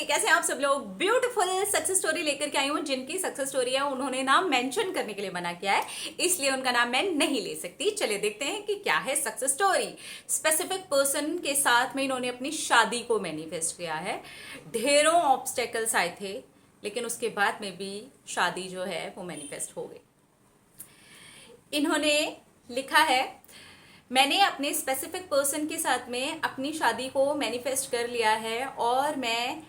कैसे हैं आप सब लोग। ब्यूटीफुल सक्सेस स्टोरी लेकर के आई हूं। जिनकी सक्सेस स्टोरी है उन्होंने नाम मेंशन करने के लिए मना किया है, इसलिए उनका नाम मैं नहीं ले सकती। चलिए देखते हैं कि क्या है सक्सेस स्टोरी। स्पेसिफिक पर्सन के साथ में इन्होंने अपनी शादी को मैनिफेस्ट किया है। ढेरों ऑब्स्टेकल्स आए थे, लेकिन उसके बाद में भी शादी जो है वो मैनिफेस्ट हो गई। इन्होंने लिखा है, मैंने अपने स्पेसिफिक पर्सन के साथ में अपनी शादी को मैनिफेस्ट कर लिया है और मैं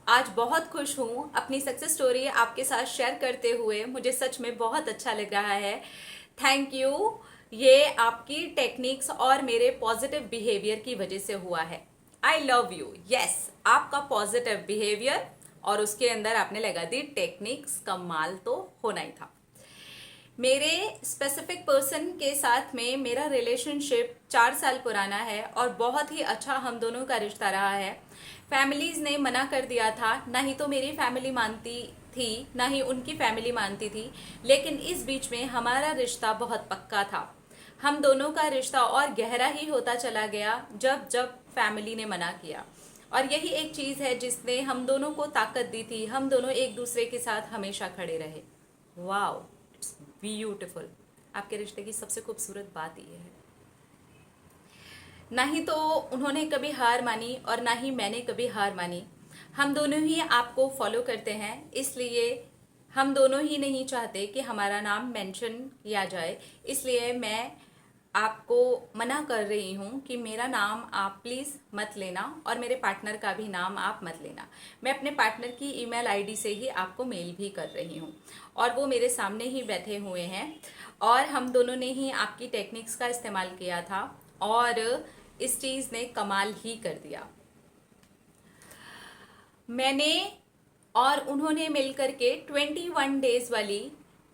आज बहुत खुश हूँ। अपनी सक्सेस स्टोरी आपके साथ शेयर करते हुए मुझे सच में बहुत अच्छा लग रहा है। Thank you. ये आपकी टेक्निक्स और मेरे पॉजिटिव बिहेवियर की वजह से हुआ है। आई लव यू। यस, आपका पॉजिटिव बिहेवियर और उसके अंदर आपने लगा दी टेक्निक्स, कमाल तो होना ही था। मेरे स्पेसिफिक पर्सन के साथ में मेरा रिलेशनशिप 4 साल पुराना है और बहुत ही अच्छा हम दोनों का रिश्ता रहा है। फैमिलीज ने मना कर दिया था, ना ही तो मेरी फैमिली मानती थी ना ही उनकी फैमिली मानती थी, लेकिन इस बीच में हमारा रिश्ता बहुत पक्का था। हम दोनों का रिश्ता और गहरा ही होता चला गया जब जब फैमिली ने मना किया। और यही एक चीज़ है जिसने हम दोनों को ताकत दी थी। हम दोनों एक दूसरे के साथ हमेशा खड़े रहे। Wow, it's beautiful. आपके रिश्ते की सबसे खूबसूरत बात ये है, ना ही तो उन्होंने कभी हार मानी और ना ही मैंने कभी हार मानी। हम दोनों ही आपको फॉलो करते हैं, इसलिए हम दोनों ही नहीं चाहते कि हमारा नाम मेंशन किया जाए। इसलिए मैं आपको मना कर रही हूँ कि मेरा नाम आप प्लीज़ मत लेना और मेरे पार्टनर का भी नाम आप मत लेना। मैं अपने पार्टनर की ईमेल आईडी से ही आपको मेल भी कर रही हूँ और वो मेरे सामने ही बैठे हुए हैं और हम दोनों ने ही आपकी टेक्निक्स का इस्तेमाल किया था और इस चीज़ ने कमाल ही कर दिया। मैंने और उन्होंने मिलकर के 21 डेज वाली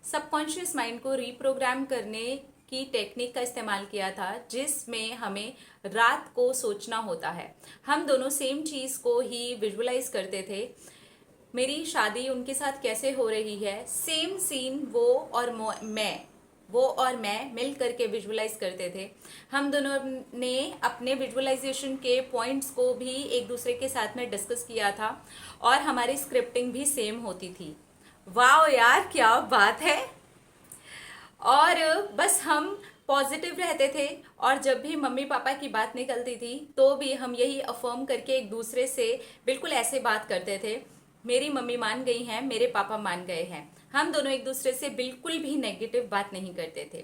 सबकॉन्शियस माइंड को रीप्रोग्राम करने की टेक्निक का इस्तेमाल किया था, जिसमें हमें रात को सोचना होता है। हम दोनों सेम चीज़ को ही विजुअलाइज करते थे। मेरी शादी उनके साथ कैसे हो रही है, सेम सीन वो और मैं मिल करके विजुअलाइज करते थे। हम दोनों ने अपने विजुअलाइजेशन के पॉइंट्स को भी एक दूसरे के साथ में डिस्कस किया था और हमारी स्क्रिप्टिंग भी सेम होती थी। वाह यार, क्या बात है। और बस हम पॉजिटिव रहते थे और जब भी मम्मी पापा की बात निकलती थी तो भी हम यही अफर्म करके एक दूसरे से बिल्कुल ऐसे बात करते थे, मेरी मम्मी मान गई हैं, मेरे पापा मान गए हैं। हम दोनों एक दूसरे से बिल्कुल भी नेगेटिव बात नहीं करते थे।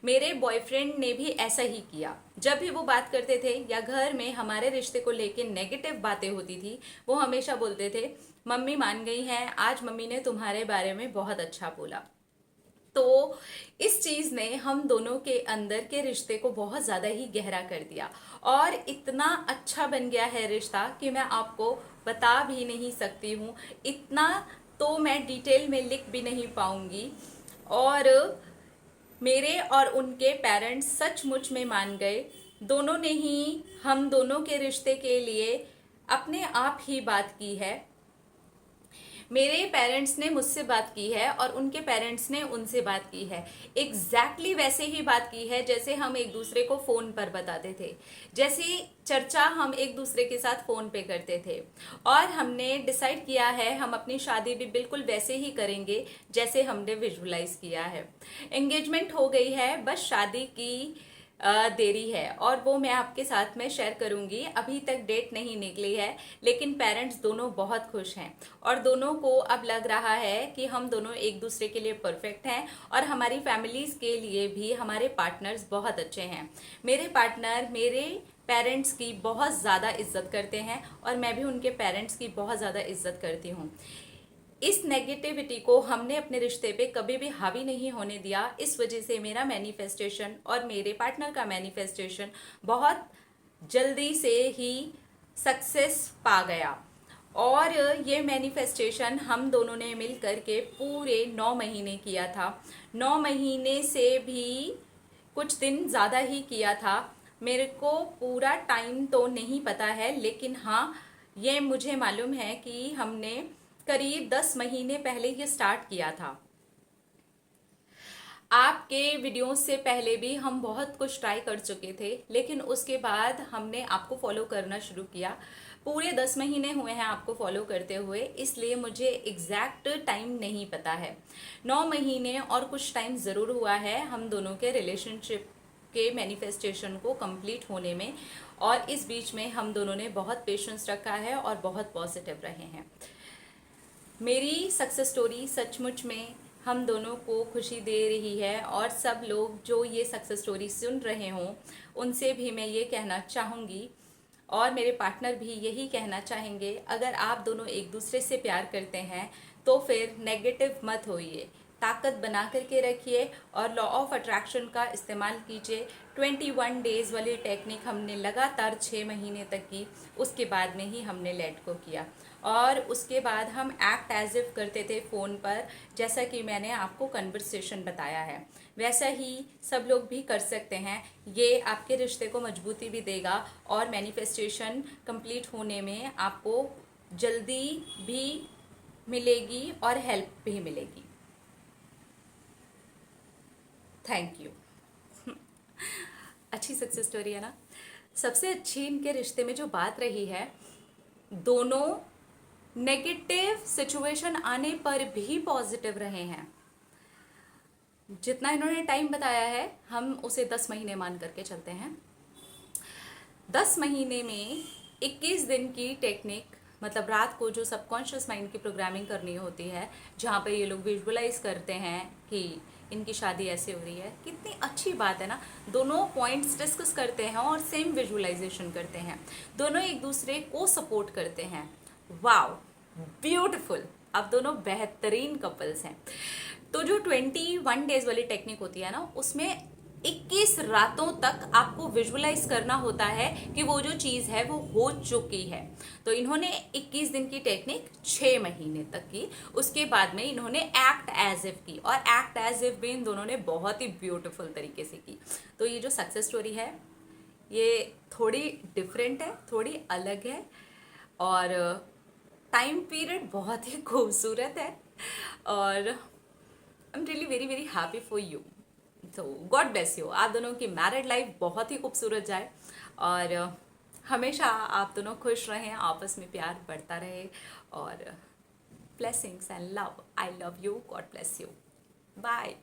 मेरे बॉयफ्रेंड ने भी ऐसा ही किया। जब भी वो बात करते थे या घर में हमारे रिश्ते को लेके नेगेटिव बातें होती थी, वो हमेशा बोलते थे, मम्मी मान गई हैं, आज मम्मी ने तुम्हारे बारे में बहुत अच्छा बोला। तो इस चीज़ ने हम दोनों के अंदर के रिश्ते को बहुत ज़्यादा ही गहरा कर दिया और इतना अच्छा बन गया है रिश्ता कि मैं आपको बता भी नहीं सकती हूँ। इतना तो मैं डिटेल में लिख भी नहीं पाऊँगी। और मेरे और उनके पेरेंट्स सचमुच में मान गए। दोनों ने ही हम दोनों के रिश्ते के लिए अपने आप ही बात की है। मेरे पेरेंट्स ने मुझसे बात की है और उनके पेरेंट्स ने उनसे बात की है। एग्जैक्टली वैसे ही बात की है जैसे हम एक दूसरे को फ़ोन पर बताते थे, जैसी चर्चा हम एक दूसरे के साथ फ़ोन पे करते थे। और हमने डिसाइड किया है हम अपनी शादी भी बिल्कुल वैसे ही करेंगे जैसे हमने विजुअलाइज किया है। एंगेजमेंट हो गई है, बस शादी की देरी है और वो मैं आपके साथ में शेयर करूंगी। अभी तक डेट नहीं निकली है, लेकिन पेरेंट्स दोनों बहुत खुश हैं और दोनों को अब लग रहा है कि हम दोनों एक दूसरे के लिए परफेक्ट हैं और हमारी फैमिलीज के लिए भी हमारे पार्टनर्स बहुत अच्छे हैं। मेरे पार्टनर मेरे पेरेंट्स की बहुत ज़्यादा इज्जत करते हैं और मैं भी उनके पेरेंट्स की बहुत ज़्यादा इज्जत करती हूँ। इस नेगेटिविटी को हमने अपने रिश्ते पे कभी भी हावी नहीं होने दिया। इस वजह से मेरा मैनिफेस्टेशन और मेरे पार्टनर का मैनिफेस्टेशन बहुत जल्दी से ही सक्सेस पा गया। और ये मैनिफेस्टेशन हम दोनों ने मिल करके पूरे 9 महीने किया था। 9 महीने से भी कुछ दिन ज़्यादा ही किया था। मेरे को पूरा टाइम तो नहीं पता है, लेकिन हाँ ये मुझे मालूम है कि हमने करीब 10 महीने पहले ये स्टार्ट किया था। आपके वीडियोस से पहले भी हम बहुत कुछ ट्राई कर चुके थे, लेकिन उसके बाद हमने आपको फॉलो करना शुरू किया। पूरे 10 महीने हुए हैं आपको फॉलो करते हुए, इसलिए मुझे एग्जैक्ट टाइम नहीं पता है। 9 महीने और कुछ टाइम ज़रूर हुआ है हम दोनों के रिलेशनशिप के मैनिफेस्टेशन को कंप्लीट होने में, और इस बीच में हम दोनों ने बहुत पेशेंस रखा है और बहुत पॉजिटिव रहे हैं। मेरी सक्सेस स्टोरी सचमुच में हम दोनों को खुशी दे रही है, और सब लोग जो ये सक्सेस स्टोरी सुन रहे हों उनसे भी मैं ये कहना चाहूँगी, और मेरे पार्टनर भी यही कहना चाहेंगे, अगर आप दोनों एक दूसरे से प्यार करते हैं तो फिर नेगेटिव मत होइए, ताकत बना करके रखिए और लॉ ऑफ अट्रैक्शन का इस्तेमाल कीजिए। 21 डेज़ वाली टेक्निक हमने लगातार 6 महीने तक की, उसके बाद में ही हमने लेट को किया, और उसके बाद हम एक्ट एज इफ करते थे फ़ोन पर, जैसा कि मैंने आपको कन्वर्सेशन बताया है वैसा ही सब लोग भी कर सकते हैं। ये आपके रिश्ते को मजबूती भी देगा और मैनिफेस्टेशन कंप्लीट होने में आपको जल्दी भी मिलेगी और हेल्प भी मिलेगी। Thank you. अच्छी सक्सेस स्टोरी है ना। सबसे अच्छी इनके रिश्ते में जो बात रही है, दोनों नेगेटिव सिचुएशन आने पर भी पॉजिटिव रहे हैं। जितना इन्होंने टाइम बताया है हम उसे 10 महीने मान करके चलते हैं। 10 महीने में 21 दिन की टेक्निक, मतलब रात को जो सबकॉन्शियस माइंड की प्रोग्रामिंग करनी होती है, जहाँ पर ये लोग विजुअलाइज करते हैं कि इनकी शादी ऐसे हो रही है। कितनी अच्छी बात है ना, दोनों पॉइंट्स डिस्कस करते हैं और सेम विजुअलाइजेशन करते हैं, दोनों एक दूसरे को सपोर्ट करते हैं। Wow, beautiful. अब दोनों बेहतरीन कपल्स हैं। तो जो 21 डेज वाली टेक्निक होती है ना, उसमें 21 रातों तक आपको विजुअलाइज करना होता है कि वो जो चीज़ है वो हो चुकी है। तो इन्होंने 21 दिन की टेक्निक 6 महीने तक की, उसके बाद में इन्होंने एक्ट एज इफ की, और एक्ट एज इफ भी इन दोनों ने बहुत ही ब्यूटीफुल तरीके से की। तो ये जो सक्सेस स्टोरी है ये थोड़ी डिफरेंट है, थोड़ी अलग है, और टाइम पीरियड बहुत ही खूबसूरत है, और I am really very very happy for you. तो गॉड ब्लेस यू। आप दोनों की मैरिड लाइफ बहुत ही खूबसूरत जाए, और हमेशा आप दोनों खुश रहें, आपस में प्यार बढ़ता रहे, और blessings and love. I love you. God bless you. Bye.